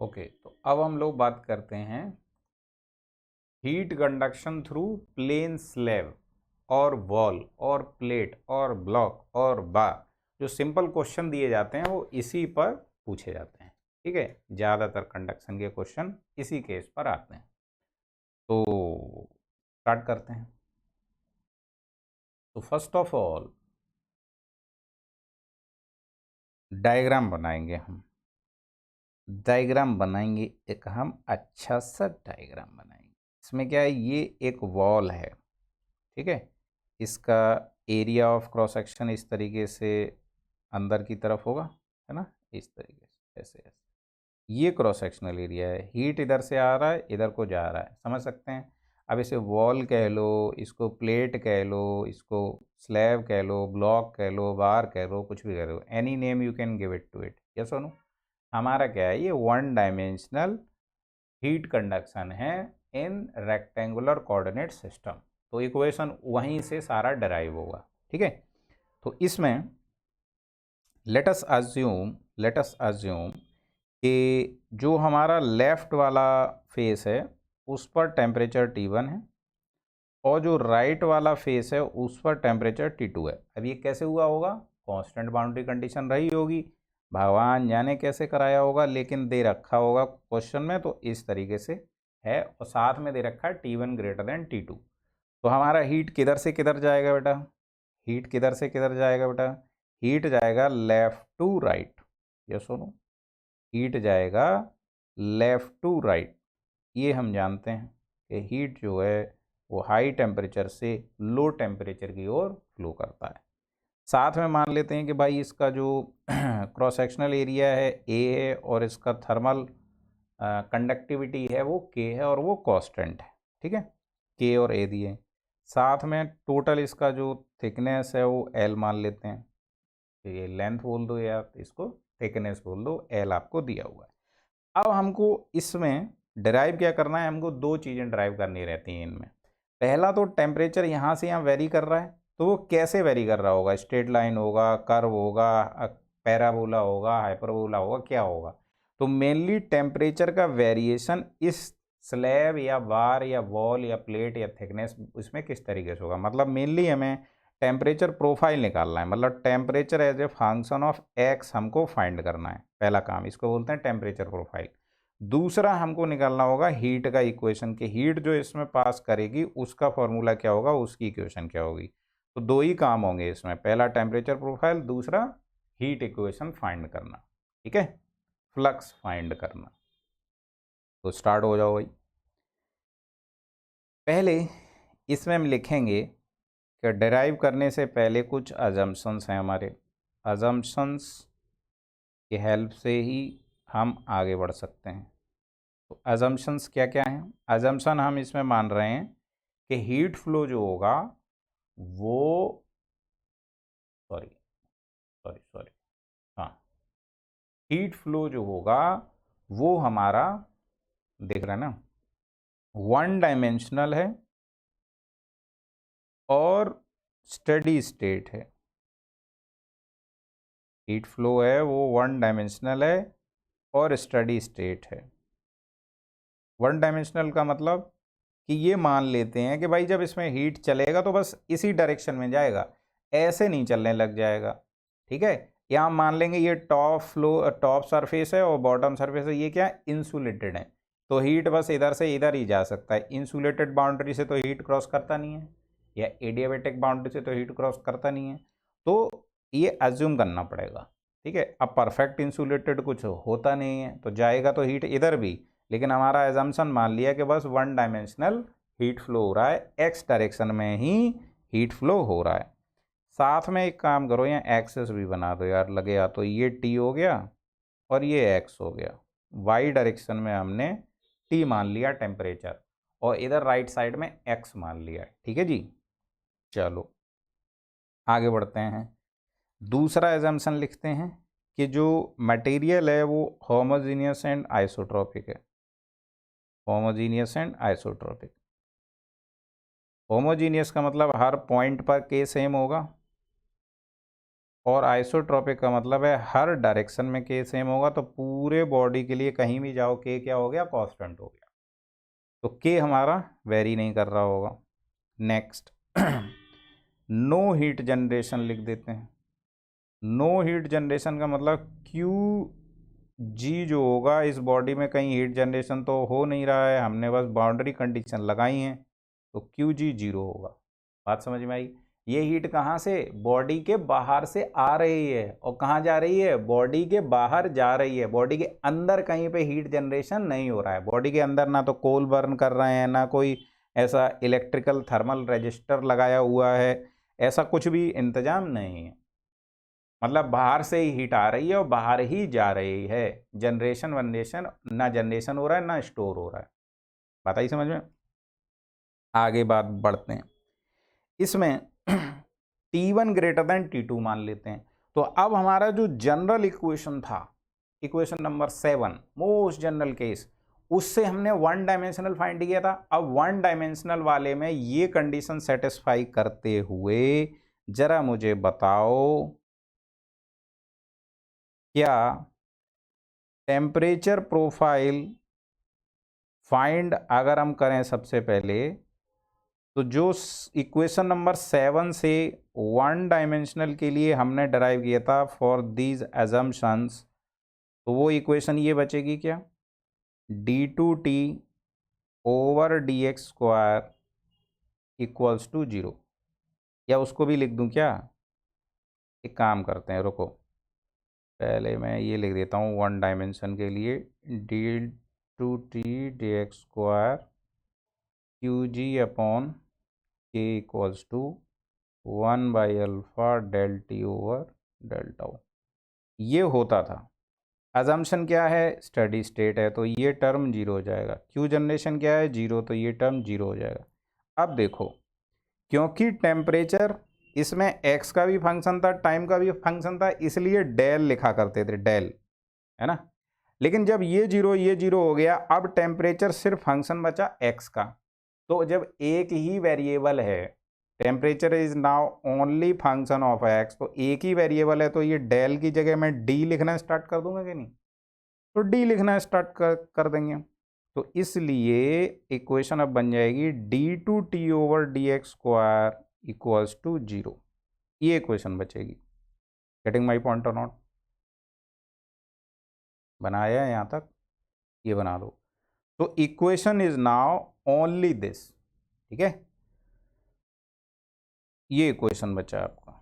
Okay, तो अब हम लोग बात करते हैं heat conduction through plane slab और वॉल और प्लेट और ब्लॉक और बार। जो सिंपल क्वेश्चन दिए जाते हैं वो इसी पर पूछे जाते हैं। ठीक है, ज़्यादातर कंडक्शन के क्वेश्चन इसी केस पर आते हैं। तो स्टार्ट करते हैं। तो फर्स्ट ऑफ ऑल डायग्राम बनाएंगे हम। डायग्राम बनाएंगे एक हम अच्छा सा डायग्राम बनाएंगे। इसमें क्या है, ये एक वॉल है। ठीक है, इसका एरिया ऑफ क्रॉस सेक्शन इस तरीके से अंदर की तरफ होगा, है ना, इस तरीके से ऐसे ऐसे। ये क्रॉस सेक्शनल एरिया है। हीट इधर से आ रहा है, इधर को जा रहा है, समझ सकते हैं। अब इसे वॉल कह लो, इसको प्लेट कह लो, इसको स्लैब कह लो, ब्लॉक कह लो, बार कह लो, कुछ भी कह लो, any name you can give it to it. Yes और नो। हमारा क्या है, ये वन डायमेंशनल हीट कंडक्शन है इन रेक्टेंगुलर कोऑर्डिनेट सिस्टम। तो इक्वेशन वहीं से सारा डराइव होगा। ठीक है, तो इसमें लेट अस अज्यूम कि जो हमारा लेफ्ट वाला फेस है उस पर टेम्परेचर T1 है और जो राइट वाला फेस है उस पर टेम्परेचर T2 है। अब ये कैसे हुआ होगा, कांस्टेंट बाउंड्री कंडीशन रही होगी, भगवान जाने कैसे कराया होगा, लेकिन दे रखा होगा क्वेश्चन में तो इस तरीके से है। और साथ में दे रखा है T1 ग्रेटर देन T2। तो हमारा हीट किधर से किधर जाएगा बेटा, हीट किधर से किधर जाएगा बेटा, हीट जाएगा लेफ्ट टू राइट। यस और नो, हीट जाएगा लेफ्ट टू राइट। ये हम जानते हैं कि हीट जो है वो हाई टेम्परेचर से लो टेम्परेचर की ओर फ्लो करता है। साथ में मान लेते हैं कि भाई इसका जो क्रॉस सेक्शनल एरिया है ए है और इसका थर्मल कंडक्टिविटी है वो के है और वो कांस्टेंट है। ठीक है, के और ए दिए। साथ में टोटल इसका जो थिकनेस है वो एल मान लेते हैं। तो ये लेंथ बोल दो या इसको थिकनेस बोल दो, एल आपको दिया हुआ है। अब हमको इसमें ड्राइव क्या करना है, हमको दो चीज़ें ड्राइव करनी रहती हैं इनमें। पहला तो टेम्परेचर यहाँ से यहाँ वेरी कर रहा है, तो वो कैसे वेरी कर रहा होगा, स्ट्रेट लाइन होगा, कर्व होगा, पैराबोला होगा, हाइपरबोला होगा, क्या होगा। तो मेनली टेम्परेचर का वेरिएशन इस स्लैब या बार या वॉल या प्लेट या थिकनेस उसमें किस तरीके से होगा, मतलब मेनली हमें टेम्परेचर प्रोफाइल निकालना है, मतलब temperature as a function of x हमको फाइंड करना है। पहला काम इसको बोलते हैं टेम्परेचर प्रोफाइल। दूसरा हमको निकालना होगा हीट का इक्वेशन, कि हीट जो इसमें पास करेगी उसका फॉर्मूला क्या होगा, उसकी इक्वेशन क्या होगी। तो दो ही काम होंगे इसमें, पहला टेम्परेचर प्रोफाइल, दूसरा हीट इक्वेशन फाइंड करना। ठीक है, फ्लक्स फाइंड करना। तो स्टार्ट हो जाओ भाई। पहले इसमें हम लिखेंगे कि डिराइव करने से पहले कुछ अजम्पशंस हैं हमारे। अजम्पशंस की हेल्प से ही हम आगे बढ़ सकते हैं। तो अजम्पशंस क्या क्या हैं, अजम्पशन हम इसमें मान रहे हैं कि हीट फ्लो जो होगा वो सॉरी सॉरी सॉरी हाँ, हीट फ्लो जो होगा वो हमारा, देख रहे हैं ना, वन डायमेंशनल है और स्टेडी स्टेट है। हीट फ्लो है वो वन डायमेंशनल है और स्टेडी स्टेट है। वन डायमेंशनल का मतलब कि ये मान लेते हैं कि भाई जब इसमें हीट चलेगा तो बस इसी डायरेक्शन में जाएगा, ऐसे नहीं चलने लग जाएगा। ठीक है, यहाँ मान लेंगे ये टॉप सरफेस है और बॉटम सरफेस है, ये क्या इंसुलेटेड है, तो हीट बस इधर से इधर ही जा सकता है। इंसुलेटेड बाउंड्री से तो हीट क्रॉस करता नहीं है, या एडियाबैटिक बाउंड्री से तो हीट क्रॉस करता नहीं है। तो ये एज्यूम करना पड़ेगा। ठीक है, अब परफेक्ट इंसुलेटेड कुछ होता नहीं है तो जाएगा तो हीट इधर भी, लेकिन हमारा एजम्पशन मान लिया कि बस वन डायमेंशनल हीट फ्लो हो रहा है, एक्स डायरेक्शन में ही हीट फ्लो हो रहा है। साथ में एक काम करो, यहाँ एक्सेस भी बना दो यार, लगे या तो ये टी हो गया और ये एक्स हो गया। वाई डायरेक्शन में हमने टी मान लिया टेम्परेचर और इधर राइट साइड में एक्स मान लिया। ठीक है जी, चलो आगे बढ़ते हैं। दूसरा एजम्पशन लिखते हैं कि जो मटेरियल है वो होमोजीनियस एंड आइसोट्रोपिक है। होमोजीनियस एंड आइसोट्रोपिक, होमोजीनियस का मतलब हर पॉइंट पर के सेम होगा, और आइसोट्रोपिक का मतलब है हर डायरेक्शन में के सेम होगा, तो पूरे बॉडी के लिए कहीं भी जाओ के क्या हो गया, कांस्टेंट हो गया, तो के हमारा वेरी नहीं कर रहा होगा। नेक्स्ट नो हीट जनरेशन लिख देते हैं। नो हीट जनरेशन का मतलब क्यू जी जो होगा, इस बॉडी में कहीं हीट जनरेशन तो हो नहीं रहा है, हमने बस बाउंड्री कंडीशन लगाई है, तो क्यू जी जीरो होगा। बात समझ में आई? ये हीट कहाँ से, बॉडी के बाहर से आ रही है, और कहाँ जा रही है, बॉडी के बाहर जा रही है। बॉडी के अंदर कहीं पे हीट जनरेशन नहीं हो रहा है। बॉडी के अंदर ना तो कोल बर्न कर रहे हैं, ना कोई ऐसा इलेक्ट्रिकल थर्मल रजिस्टर लगाया हुआ है, ऐसा कुछ भी इंतजाम नहीं है। मतलब बाहर से ही हीट आ रही है और बाहर ही जा रही है। जनरेशन वनरेशन ना, जनरेशन हो रहा है ना स्टोर हो रहा है। बात आई समझ में? आगे बात बढ़ते हैं। इसमें T1 ग्रेटर देन T2 मान लेते हैं। तो अब हमारा जो जनरल इक्वेशन था, equation number 7, most general case, उससे हमने वन डायमेंशनल फाइंड किया था। अब वन डायमेंशनल वाले में ये कंडीशन सेटिस्फाई करते हुए जरा मुझे बताओ, क्या टेम्परेचर प्रोफाइल फाइंड अगर हम करें सबसे पहले, तो जो इक्वेशन नंबर 7 से वन डायमेंशनल के लिए हमने डराइव किया था फॉर दीज एजम्पशंस, तो वो इक्वेशन ये बचेगी क्या, d2t over d x square equals to 0। या उसको भी लिख दूं क्या, एक काम करते हैं, रुको, पहले मैं ये लिख देता हूँ वन डायमेंशन के लिए, d2t D x square Q G upon K equals to 1/α del T over del tau. ये होता था। अजम्पशन क्या है, स्टडी स्टेट है, तो ये टर्म जीरो हो जाएगा। क्यू जनरेशन क्या है, जीरो, तो ये टर्म जीरो हो जाएगा। अब देखो, क्योंकि टेम्परेचर इसमें एक्स का भी फंक्शन था, टाइम का भी फंक्शन था, इसलिए डेल लिखा करते थे, डेल, है ना। लेकिन जब ये जीरो हो गया, अब टेम्परेचर सिर्फ फंक्शन बचा एक्स का। तो जब एक ही वेरिएबल है, temperature is now only function of x, तो एक ही वेरिएबल है, तो ये डेल की जगह मैं डी लिखना स्टार्ट कर दूंगा कि नहीं, तो डी लिखना स्टार्ट कर देंगे। तो इसलिए इक्वेशन अब बन जाएगी d2t over d x square equals to 0। ये इक्वेशन बचेगी। गेटिंग माई पॉइंट और नॉट? बनाया है यहाँ तक, ये बना दो। तो equation is now only this, ठीक है। ये इक्वेशन बचा है आपका।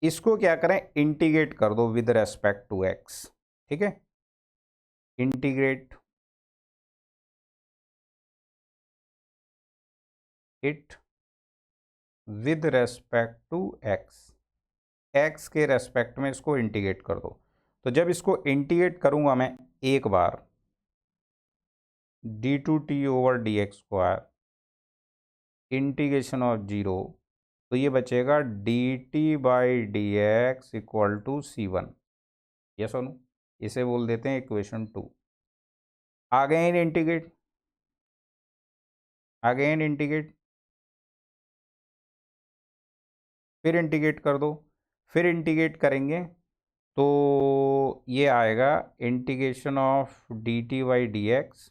इसको क्या करें, इंटीग्रेट कर दो विद रेस्पेक्ट टू एक्स, ठीक है। Integrate it with respect to x, x के रेस्पेक्ट में इसको इंटीग्रेट कर दो। तो जब इसको इंटीग्रेट करूंगा मैं एक बार, d2t over d x square integration of 0, तो ये बचेगा dt by d x equal to c1। ये सुनो, इसे बोल देते हैं equation 2। Again integrate, again integrate, फिर इंटीग्रेट कर दो, फिर इंटीग्रेट करेंगे तो ये आएगा integration of d t by d x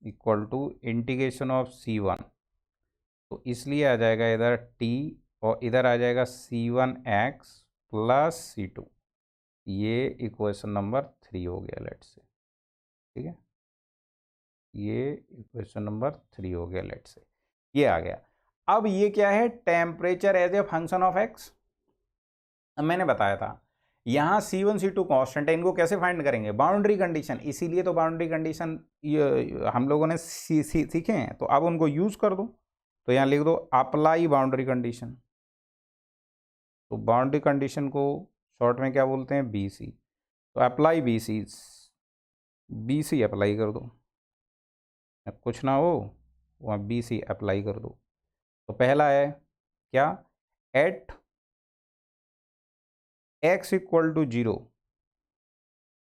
equal to integration of c1। तो इसलिए आ जाएगा इधर t और इधर आ जाएगा c1x प्लस c2। ये इक्वेशन नंबर 3 हो गया, लेट से, ठीक है। ये इक्वेशन नंबर 3 हो गया, लेट से, ये आ गया। अब ये क्या है, temperature as a function of x. अब मैंने बताया था यहाँ C1 C2 कांस्टेंट है, इनको कैसे फाइंड करेंगे, बाउंड्री कंडीशन। इसीलिए तो बाउंड्री कंडीशन हम लोगों ने सीखे हैं, तो अब उनको यूज कर दो। तो यहाँ लिख दो अप्लाई बाउंड्री कंडीशन। तो बाउंड्री कंडीशन को शॉर्ट में क्या बोलते हैं, BC। तो अप्लाई BC, BC अप्लाई कर दो, कुछ ना हो वहाँ BC अप्लाई कर दो। तो पहला है क्या, at x equal to 0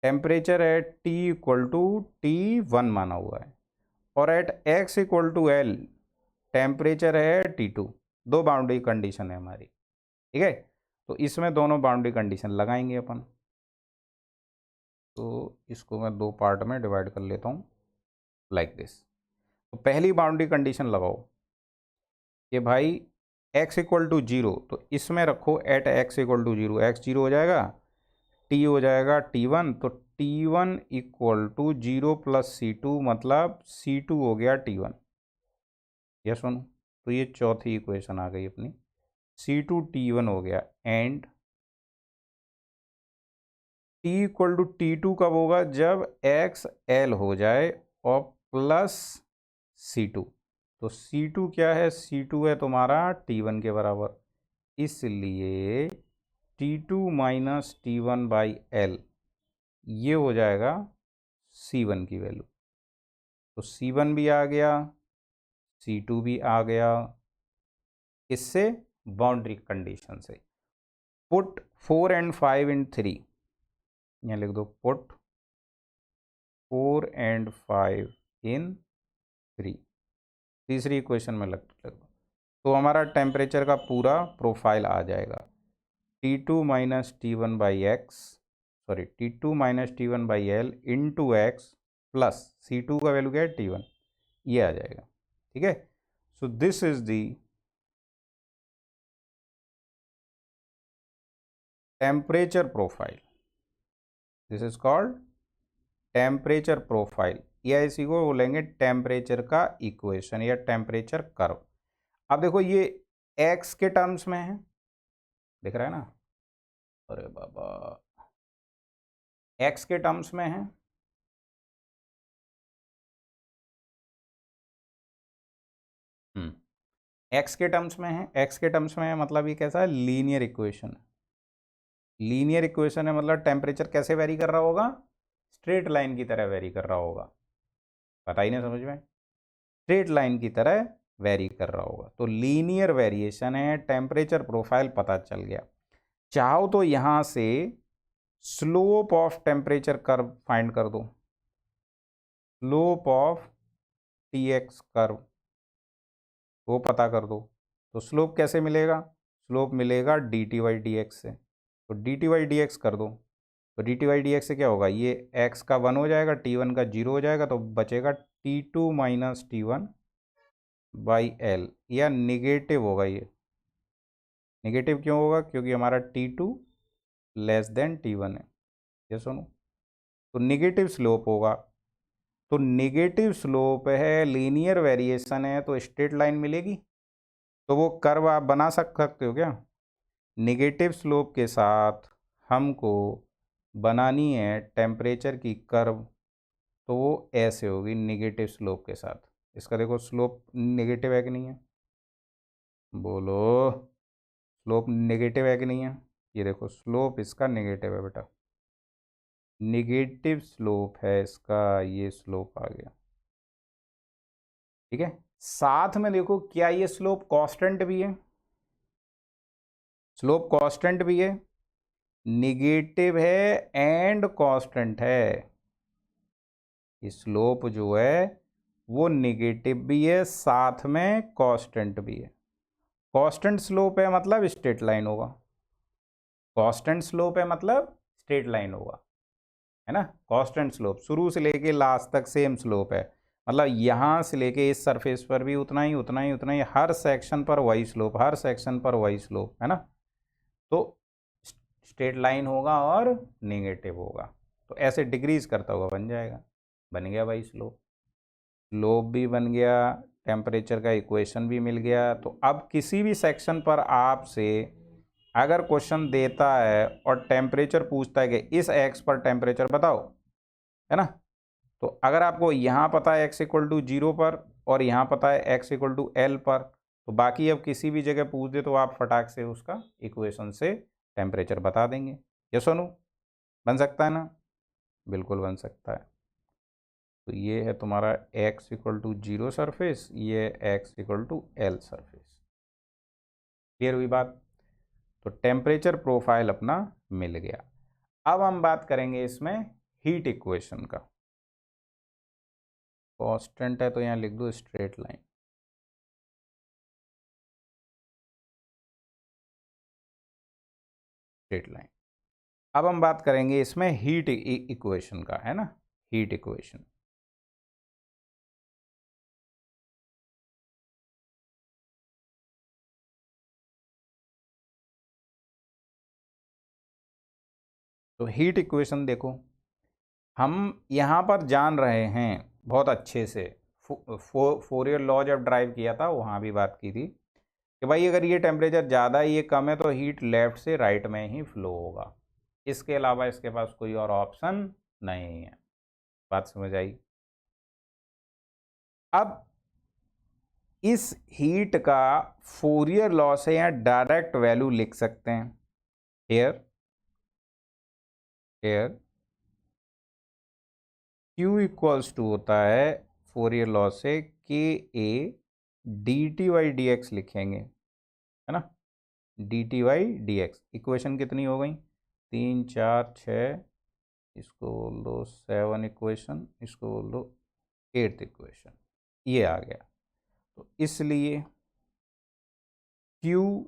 temperature at T equal to T1 माना हुआ है, और at x equal to L temperature है T2। दो बाउंड्री कंडीशन है हमारी, ठीक है। तो इसमें दोनों बाउंड्री कंडीशन लगाएंगे अपन। तो इसको मैं दो पार्ट में डिवाइड कर लेता हूँ लाइक दिस। तो पहली बाउंड्री कंडीशन लगाओ कि भाई x इक्वल टू जीरो, तो इसमें रखो at x equal to zero, x zero हो जाएगा, t हो जाएगा t1, तो t1 equal to zero plus c2, मतलब c2 हो गया t1। यस सुनो, तो ये चौथी इक्वेशन आ गई अपनी, c2 t1 हो गया। And t equal to t2 कब होगा, जब x l हो जाए और प्लस c2। तो c2 क्या है, c2 है तुम्हारा t1 के बराबर, इसलिए t2 minus t1 by l ये हो जाएगा c1 की वैल्यू। तो c1 भी आ गया, c2 भी आ गया, इससे बाउंड्री कंडीशन से। पुट 4 एंड 5 इन 3, यहाँ लिख दो पुट 4 एंड 5 इन 3, तीसरी इक्वेशन में लग दो। तो हमारा टेम्परेचर का पूरा प्रोफाइल आ जाएगा, T2 minus T one by x, sorry T2 minus T one by L into x plus C2 का वैल्यू क्या है T1, ये आ जाएगा। ठीक है, so this is the temperature profile, this is called temperature profile, या इसी को बोलेंगे टेम्परेचर का इक्वेशन या टेम्परेचर कर्व। अब देखो ये एक्स के टर्म्स में है, दिख रहा है ना, अरे बाबा, एक्स के टर्म्स में है, एक्स के टर्म्स में है, एक्स के टर्म्स में है मतलब ये कैसा है, लीनियर इक्वेशन। लीनियर इक्वेशन है मतलब टेम्परेचर कैसे वेरी कर रहा होगा, स्ट्रेट लाइन की तरह वेरी कर रहा होगा, पता ही नहीं समझ में, स्ट्रेट लाइन की तरह वेरी कर रहा होगा। तो लीनियर वेरिएशन है, टेम्परेचर प्रोफाइल पता चल गया। चाहो तो यहां से slope of temperature curve find कर दो, slope of T x curve वो पता कर दो। तो स्लोप कैसे मिलेगा, स्लोप मिलेगा d t y d x से, तो d t y d x कर दो। तो d t y d x से क्या होगा, ये एक्स का 1 हो जाएगा, t1 का 0 हो जाएगा, तो बचेगा t2 minus T one by L, या निगेटिव होगा ये। निगेटिव क्यों होगा, क्योंकि हमारा t2 लेस देन t1 है, ये सुनो, तो निगेटिव स्लोप होगा। तो निगेटिव स्लोप है, लीनियर वेरिएशन है, तो स्ट्रेट लाइन मिलेगी। तो वो कर्व आप बना सकते हो क्या, निगेटिव स्लोप के साथ हमको बनानी है टेम्परेचर की कर्व, तो वो ऐसे होगी निगेटिव स्लोप के साथ। इसका देखो स्लोप नेगेटिव है कि नहीं है, बोलो, स्लोप नेगेटिव है कि नहीं है, ये देखो स्लोप इसका नेगेटिव है बेटा, नेगेटिव स्लोप है इसका, ये स्लोप आ गया। ठीक है, साथ में देखो क्या ये स्लोप कांस्टेंट भी है, स्लोप कांस्टेंट भी है, निगेटिव है एंड कांस्टेंट है। स्लोप जो है वो निगेटिव भी है साथ में कांस्टेंट भी है। कांस्टेंट स्लोप है मतलब स्ट्रेट लाइन होगा, कांस्टेंट स्लोप है मतलब स्ट्रेट लाइन होगा, है ना। कांस्टेंट स्लोप शुरू से लेके लास्ट तक सेम स्लोप है, मतलब यहाँ से लेके इस सरफेस पर भी उतना ही उतना ही उतना ही, हर सेक्शन पर वही स्लोप, हर सेक्शन पर वही स्लोप, है ना। तो स्ट्रेट लाइन होगा और नेगेटिव होगा, तो ऐसे डिक्रीज करता हुआ बन जाएगा, बन गया भाई स्लोप, स्लोप भी बन गया, टेम्परेचर का इक्वेशन भी मिल गया। तो अब किसी भी सेक्शन पर आपसे अगर क्वेश्चन देता है और टेम्परेचर पूछता है कि इस एक्स पर टेम्परेचर बताओ, है ना, तो अगर आपको यहाँ पता है एक्स इक्वल टू जीरो पर और यहाँ पता है एक्स इक्वल टू एल पर, तो बाकी अब किसी भी जगह पूछ दे तो आप फटाक से उसका इक्वेशन से टेम्परेचर बता देंगे। यस और नो, बन सकता है ना, बिल्कुल बन सकता है। तो ये है तुम्हारा X equal to zero surface, ये X equal to L surface. Clear हुई बात, तो टेम्परेचर प्रोफाइल अपना मिल गया। अब हम बात करेंगे इसमें हीट इक्वेशन का। कांस्टेंट है तो यहाँ लिख दो स्ट्रेट लाइन, स्ट्रेट लाइन। अब हम बात करेंगे इसमें हीट इक्वेशन का, है ना, हीट इक्वेशन। तो हीट इक्वेशन देखो, हम यहाँ पर जान रहे हैं बहुत अच्छे से, फोरियर लॉ जब ड्राइव किया था वहाँ भी बात की थी कि भाई अगर ये टेम्परेचर ज़्यादा ये कम है तो हीट लेफ्ट से राइट में ही फ्लो होगा, इसके अलावा इसके पास कोई और ऑप्शन नहीं है। बात समझ आई? अब इस हीट का फोरियर लॉ से या डायरेक्ट वैल्यू लिख सकते हैं। Here here Q equals to होता है फोरियर लॉ से k a d t y d x लिखेंगे, है ना, d t y d x. Equation कितनी हो गई? 3 4 6, इसको बोल दो 7 इक्वेशन, इसको बोल दो 8th इक्वेशन, ये आ गया। तो इसलिए Q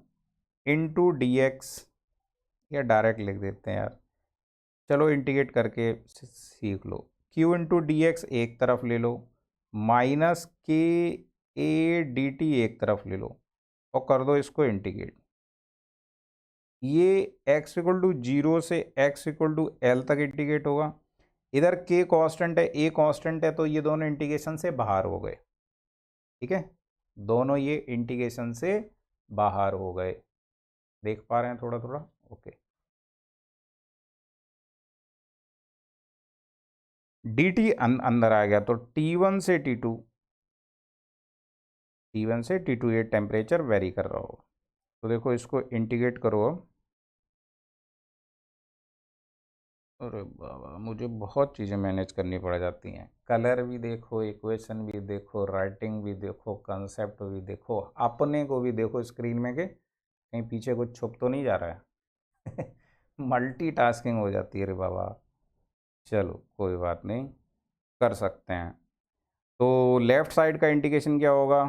इंटू डी एक्स, या डायरेक्ट लिख देते हैं यार, चलो इंटीग्रेट करके सीख लो। Q इंटू डी एक्स एक तरफ ले लो, माइनस के ए डी टी एक तरफ ले लो और कर दो इसको इंटीग्रेट। ये x इक्वल टू 0 से x इक्वल टू एल तक इंटीग्रेट होगा। इधर k कांस्टेंट है, a कांस्टेंट है, तो ये दोनों इंटीग्रेशन से बाहर हो गए। ठीक है, दोनों ये इंटीग्रेशन से बाहर हो गए। देख पा रहे हैं थोड़ा थोड़ा? ओके। डी टी अंदर आ गया, तो T1 से T2, T1 से T2 ये टेम्परेचर वेरी कर रहा हो। तो देखो इसको इंटीग्रेट करो अब। अरे बाबा, मुझे बहुत चीज़ें मैनेज करनी पड़ जाती हैं, कलर भी देखो, इक्वेशन भी देखो, राइटिंग भी देखो, कंसेप्ट भी देखो, अपने को भी देखो स्क्रीन में के कहीं पीछे कुछ छुप तो नहीं जा रहा है। मल्टीटास्किंग हो जाती है रे बाबा। चलो कोई बात नहीं, कर सकते हैं। तो लेफ्ट साइड का इंटीग्रेशन क्या होगा?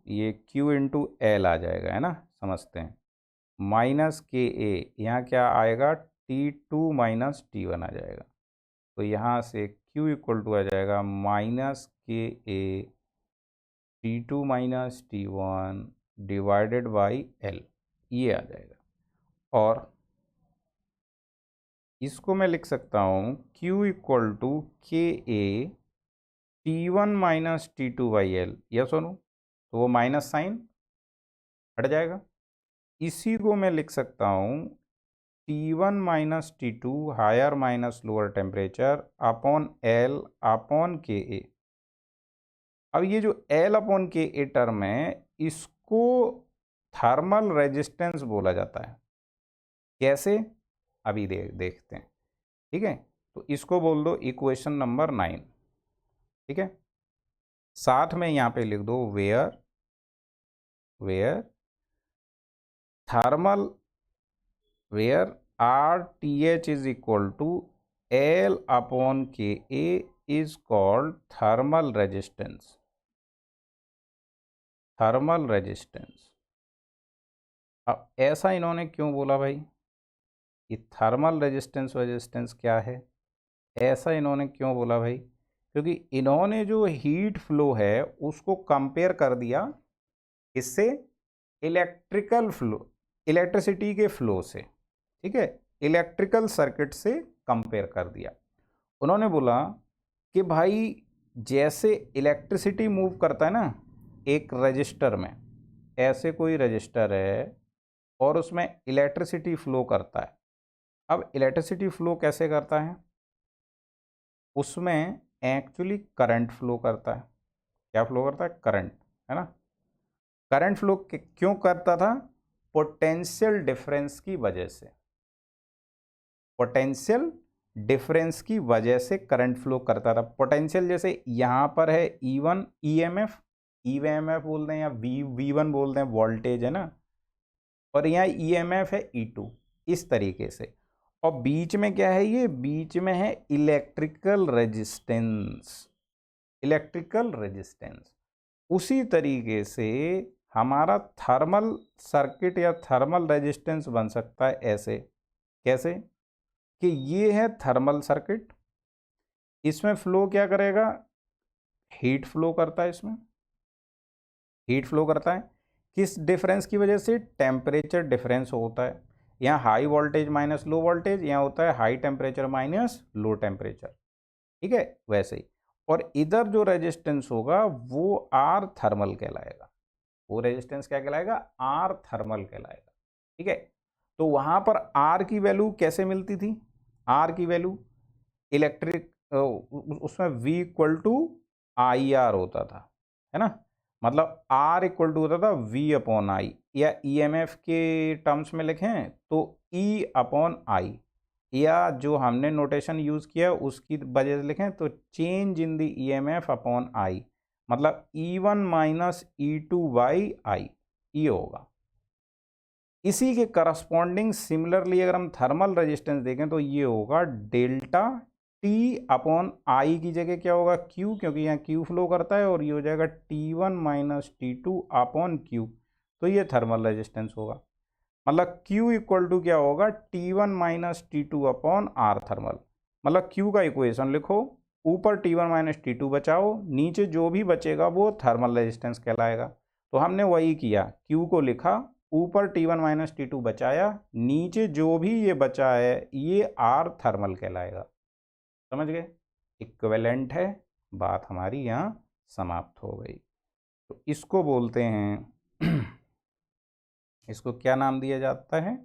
ये Q इंटू एल आ जाएगा, है ना, समझते हैं। माइनस के ए, यहाँ क्या आएगा? T2 माइनस T1 आ जाएगा। तो यहाँ से Q इक्वल टू आ जाएगा माइनस के ए T2 minus T1 divided by L, ये आ जाएगा। और इसको मैं लिख सकता हूँ Q इक्वल टू के ए T1 minus T2 by L, yes और नो? तो वो माइनस साइन हट जाएगा। इसी को मैं लिख सकता हूँ T1 minus T2 higher minus lower temperature upon l upon के ए। अब ये जो एल अपॉन के ए टर्म है, इसको थर्मल रेजिस्टेंस बोला जाता है। कैसे? अभी देखते हैं। ठीक है, तो इसको बोल दो इक्वेशन नंबर 9। ठीक है, साथ में यहाँ पे लिख दो where where thermal where R T H is equal to L upon के A is called thermal resistance. Thermal resistance. अब ऐसा इन्होंने क्यों बोला भाई? ये थर्मल रेजिस्टेंस रेजिस्टेंस क्या है, ऐसा इन्होंने क्यों बोला भाई? क्योंकि इन्होंने जो हीट फ्लो है उसको कंपेयर कर दिया इससे, इलेक्ट्रिकल फ्लो, इलेक्ट्रिसिटी के फ्लो से। ठीक है, इलेक्ट्रिकल सर्किट से कंपेयर कर दिया। उन्होंने बोला कि भाई जैसे इलेक्ट्रिसिटी मूव करता है ना एक रजिस्टर में, ऐसे कोई रजिस्टर है और उसमें इलेक्ट्रिसिटी फ्लो करता है। अब इलेक्ट्रिसिटी फ्लो कैसे करता है? उसमें एक्चुअली करंट फ्लो करता है। क्या फ्लो करता है? करंट, है ना। करंट फ्लो क्यों करता था? पोटेंशियल डिफरेंस की वजह से। पोटेंशियल डिफरेंस की वजह से करंट फ्लो करता था। पोटेंशियल जैसे यहाँ पर है E1 EMF, EMF बोलते हैं या V1 बोलते हैं, वोल्टेज है ना, और यहाँ EMF है E2, इस तरीके से। और बीच में क्या है? ये बीच में है इलेक्ट्रिकल रेजिस्टेंस। इलेक्ट्रिकल रेजिस्टेंस उसी तरीके से हमारा थर्मल सर्किट या थर्मल रेजिस्टेंस बन सकता है ऐसे कैसे कि ये है थर्मल सर्किट, इसमें फ्लो क्या करेगा, हीट फ्लो करता है, इसमें हीट फ्लो करता है। किस डिफरेंस की वजह से, टेम्परेचर डिफरेंस होता है। यहाँ high voltage minus low voltage, यहाँ होता है high temperature minus low temperature, ठीक है, वैसे ही। और इधर जो रेजिस्टेंस होगा वो आर थर्मल कहलाएगा, वो रेजिस्टेंस क्या कहलाएगा, आर थर्मल कहलाएगा, ठीक है। तो वहां पर आर की वैल्यू कैसे मिलती थी, आर की वैल्यू इलेक्ट्रिक उसमें V equal to i r होता था, है ना, मतलब R इक्वल टू होता था V अपॉन आई, या EMF के टर्म्स में लिखें तो E अपॉन आई, या जो हमने नोटेशन यूज किया उसकी वजह से लिखें तो change in the EMF upon I, मतलब E1 minus E2 by I, ये होगा। इसी के करस्पॉन्डिंग सिमिलरली अगर हम थर्मल रेजिस्टेंस देखें तो ये होगा डेल्टा टी अपॉन आई की जगह क्या होगा क्यू, क्योंकि यहाँ क्यू फ्लो करता है, और ये हो जाएगा T1 minus T2 upon Q, तो ये थर्मल रेजिस्टेंस होगा। मतलब Q इक्वल टू क्या होगा, T1 minus T2 upon r thermal. मतलब Q का इक्वेशन लिखो, ऊपर T1 माइनस T2 बचाओ, नीचे जो भी बचेगा वो थर्मल रेजिस्टेंस कहलाएगा। तो हमने वही किया, Q को लिखा, ऊपर T1 माइनस T2 बचाया, नीचे जो भी ये बचा है ये आर थर्मल कहलाएगा। समझ गए, इक्विवेलेंट है, बात हमारी यहाँ समाप्त हो गई। तो इसको बोलते हैं इसको क्या नाम दिया जाता है,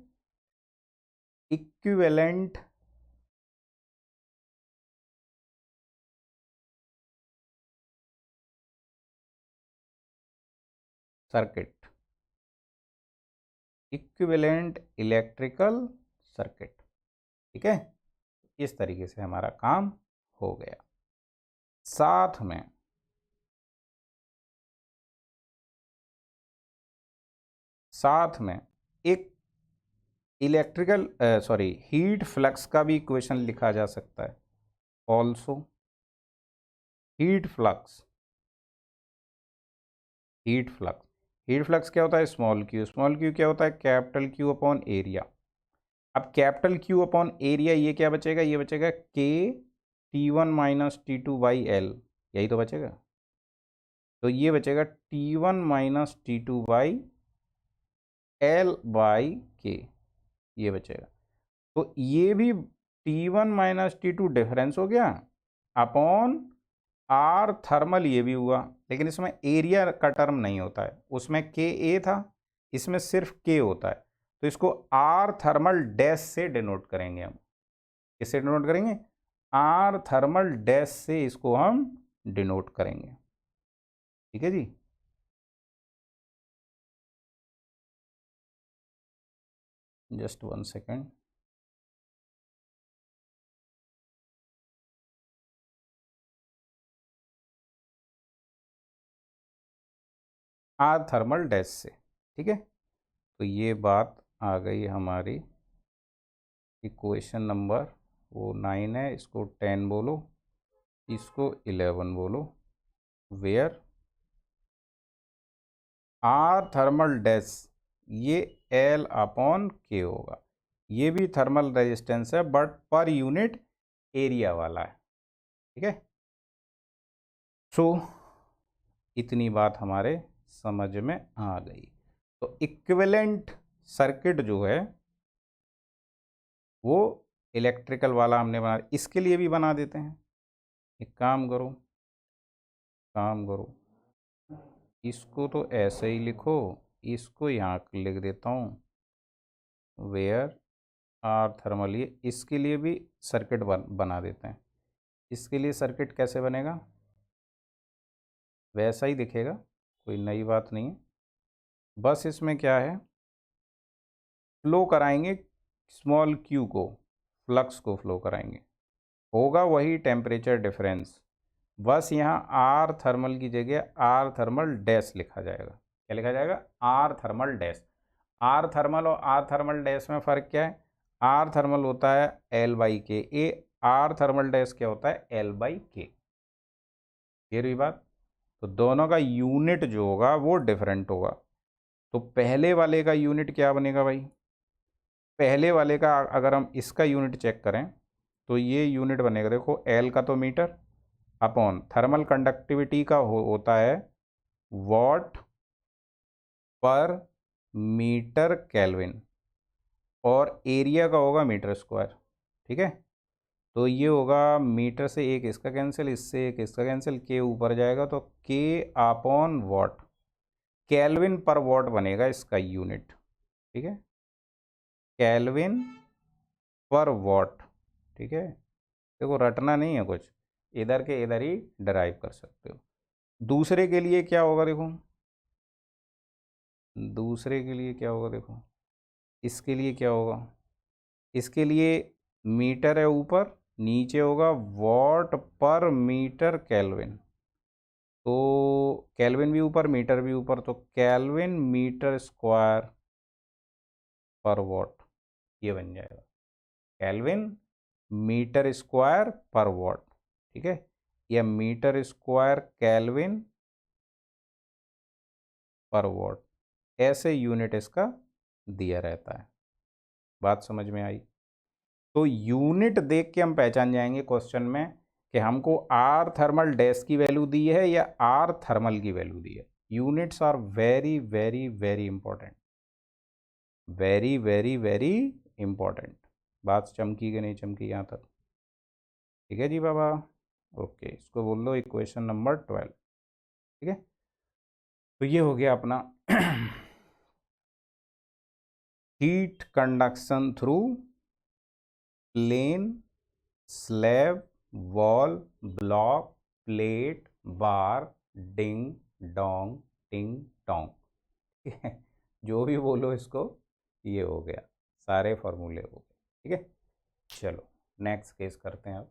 equivalent circuit, equivalent electrical circuit, ठीक है। इस तरीके से हमारा काम हो गया। साथ में एक इलेक्ट्रिकल हीट फ्लक्स का भी इक्वेशन लिखा जा सकता है। Also heat flux, heat flux, heat flux क्या होता है, स्मॉल क्यू, स्मॉल क्यू क्या होता है, कैपिटल क्यू अपॉन एरिया। अब कैपिटल क्यू अपॉन एरिया, ये क्या बचेगा, ये बचेगा के T1 minus T2 by L, यही तो बचेगा। तो ये बचेगा T1 minus T2 by L by के, ये बचेगा। तो ये भी T1 माइनस T2 डिफरेंस हो गया अपॉन आर थर्मल, ये भी हुआ, लेकिन इसमें एरिया का टर्म नहीं होता है, उसमें के ए था, इसमें सिर्फ के होता है। तो इसको आर थर्मल डैश से डिनोट करेंगे हम, किससे डिनोट करेंगे, आर थर्मल डैश से इसको हम डिनोट करेंगे, ठीक है जी। Just 1 second. R thermal dash से, ठीक है। तो ये बात आ गई हमारी, इक्वेशन नंबर वो 9 है, इसको 10 बोलो, इसको 11 बोलो, वेयर आर थर्मल डैश ये एल अपॉन के होगा। ये भी थर्मल रेजिस्टेंस है बट पर यूनिट एरिया वाला है, ठीक है। सो इतनी बात हमारे समझ में आ गई। तो इक्विवेलेंट सर्किट जो है वो इलेक्ट्रिकल वाला हमने बना, इसके लिए भी बना देते हैं। एक काम करो, इसको तो ऐसे ही लिखो, इसको यहाँ लिख देता हूँ, वेयर आर थर्मल, ये इसके लिए भी सर्किट बना देते हैं। इसके लिए सर्किट कैसे बनेगा, वैसा ही दिखेगा, कोई नई बात नहीं है। बस इसमें क्या है, फ्लो कराएंगे स्मॉल क्यू को, फ्लक्स को फ्लो कराएंगे, होगा वही टेम्परेचर डिफरेंस, बस यहाँ आर थर्मल की जगह आर थर्मल डैश लिखा जाएगा। क्या लिखा जाएगा, r thermal dash. R thermal और आर थर्मल डैश में फ़र्क क्या है, आर थर्मल होता है एल बाई के ए, आर थर्मल डैश क्या होता है, एल बाई के। ये रही बात। तो दोनों का यूनिट जो होगा वो डिफरेंट होगा। तो पहले वाले का यूनिट क्या बनेगा भाई, पहले वाले का अगर हम इसका यूनिट चेक करें तो ये यूनिट बनेगा, देखो एल का तो मीटर अपॉन थर्मल कंडक्टिविटी का होता है वॉट पर मीटर केल्विन, और एरिया का होगा मीटर स्क्वायर। ठीक है, तो ये होगा मीटर से एक इसका कैंसिल, इससे एक इसका कैंसिल, के ऊपर जाएगा तो के अपॉन वॉट, केल्विन पर वॉट बनेगा इसका यूनिट। ठीक है, केल्विन पर वॉट। ठीक है, देखो रटना नहीं है कुछ, इधर के इधर ही डराइव कर सकते हो। दूसरे के लिए क्या होगा देखो, दूसरे के लिए क्या होगा देखो, इसके लिए क्या होगा, इसके लिए मीटर है ऊपर, नीचे होगा वॉट पर मीटर केल्विन, तो केल्विन भी ऊपर मीटर भी ऊपर, तो केल्विन मीटर स्क्वायर पर वॉट, ये बन जाएगा केल्विन मीटर स्क्वायर पर वॉट। ठीक है, या मीटर स्क्वायर केल्विन पर वॉट, ऐसे यूनिट इसका दिया रहता है। बात समझ में आई? तो यूनिट देख के हम पहचान जाएंगे क्वेश्चन में कि हमको आर थर्मल डैश की वैल्यू दी है या आर थर्मल की वैल्यू दी है। Units are very very very important, very very very important. बात चमकी कि नहीं चमकी यहाँ तक? ठीक है जी बाबा, ओके, इसको बोल लो इक्वेशन नंबर 12। ठीक है, तो ये हो गया अपना heat conduction through plane, slab, wall, block, plate, bar, ding dong ting tong. ठीक है, जो भी बोलो इसको, ये हो गया, सारे फॉर्मूले हो गए। ठीक है, चलो नेक्स्ट केस करते हैं अब।